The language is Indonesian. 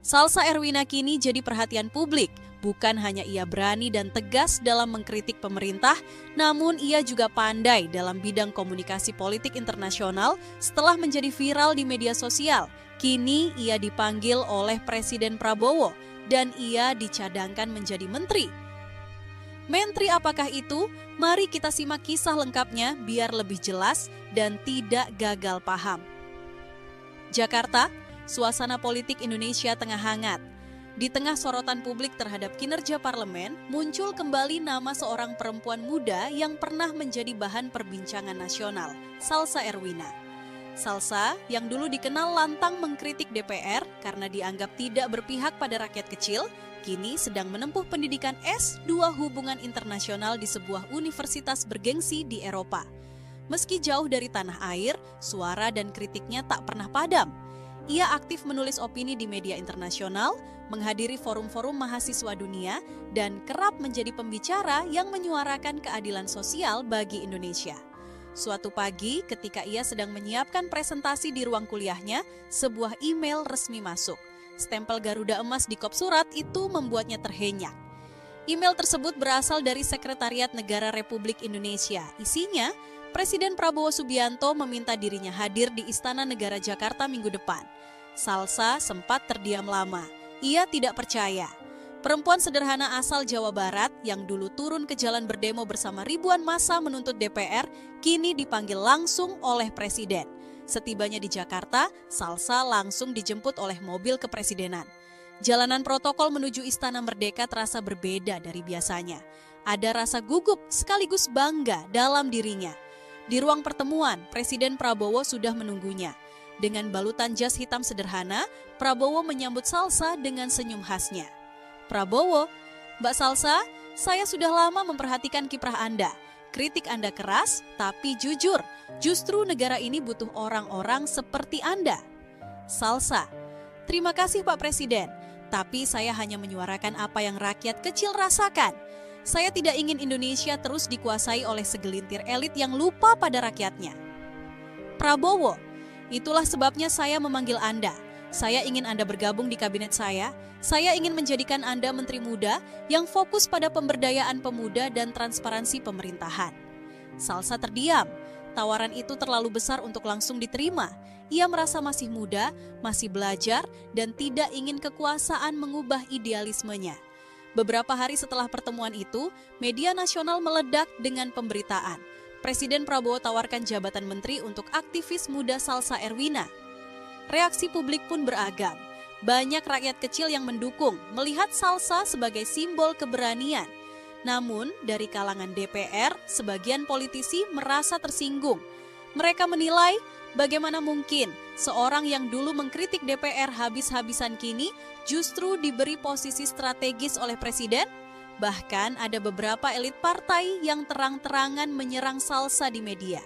Salsa Erwina kini jadi perhatian publik. Bukan hanya ia berani dan tegas dalam mengkritik pemerintah, namun ia juga pandai dalam bidang komunikasi politik internasional setelah menjadi viral di media sosial. Kini ia dipanggil oleh Presiden Prabowo dan ia dicadangkan menjadi menteri. Menteri apakah itu? Mari kita simak kisah lengkapnya biar lebih jelas dan tidak gagal paham. Jakarta, suasana politik Indonesia tengah hangat. Di tengah sorotan publik terhadap kinerja parlemen, muncul kembali nama seorang perempuan muda yang pernah menjadi bahan perbincangan nasional, Salsa Erwina. Salsa, yang dulu dikenal lantang mengkritik DPR karena dianggap tidak berpihak pada rakyat kecil, kini sedang menempuh pendidikan S2 Hubungan Internasional di sebuah universitas bergengsi di Eropa. Meski jauh dari tanah air, suara dan kritiknya tak pernah padam. Ia aktif menulis opini di media internasional, menghadiri forum-forum mahasiswa dunia, dan kerap menjadi pembicara yang menyuarakan keadilan sosial bagi Indonesia. Suatu pagi, ketika ia sedang menyiapkan presentasi di ruang kuliahnya, sebuah email resmi masuk. Stempel Garuda Emas di kop surat itu membuatnya terhenyak. Email tersebut berasal dari Sekretariat Negara Republik Indonesia. Isinya, Presiden Prabowo Subianto meminta dirinya hadir di Istana Negara Jakarta minggu depan. Salsa sempat terdiam lama. Ia tidak percaya. Perempuan sederhana asal Jawa Barat yang dulu turun ke jalan berdemo bersama ribuan massa menuntut DPR, kini dipanggil langsung oleh Presiden. Setibanya di Jakarta, Salsa langsung dijemput oleh mobil kepresidenan. Jalanan protokol menuju Istana Merdeka terasa berbeda dari biasanya. Ada rasa gugup sekaligus bangga dalam dirinya. Di ruang pertemuan, Presiden Prabowo sudah menunggunya. Dengan balutan jas hitam sederhana, Prabowo menyambut Salsa dengan senyum khasnya. Prabowo, Mbak Salsa, saya sudah lama memperhatikan kiprah Anda. Kritik Anda keras, tapi jujur. Justru negara ini butuh orang-orang seperti Anda. Salsa, terima kasih Pak Presiden, tapi saya hanya menyuarakan apa yang rakyat kecil rasakan. Saya tidak ingin Indonesia terus dikuasai oleh segelintir elit yang lupa pada rakyatnya. Prabowo, itulah sebabnya saya memanggil Anda. Saya ingin Anda bergabung di kabinet saya. Saya ingin menjadikan Anda menteri muda yang fokus pada pemberdayaan pemuda dan transparansi pemerintahan. Salsa terdiam. Tawaran itu terlalu besar untuk langsung diterima. Ia merasa masih muda, masih belajar, dan tidak ingin kekuasaan mengubah idealismenya. Beberapa hari setelah pertemuan itu, media nasional meledak dengan pemberitaan. Presiden Prabowo tawarkan jabatan menteri untuk aktivis muda Salsa Erwina. Reaksi publik pun beragam. Banyak rakyat kecil yang mendukung, melihat Salsa sebagai simbol keberanian. Namun, dari kalangan DPR, sebagian politisi merasa tersinggung. Mereka menilai, bagaimana mungkin seorang yang dulu mengkritik DPR habis-habisan kini justru diberi posisi strategis oleh Presiden? Bahkan ada beberapa elit partai yang terang-terangan menyerang Salsa di media.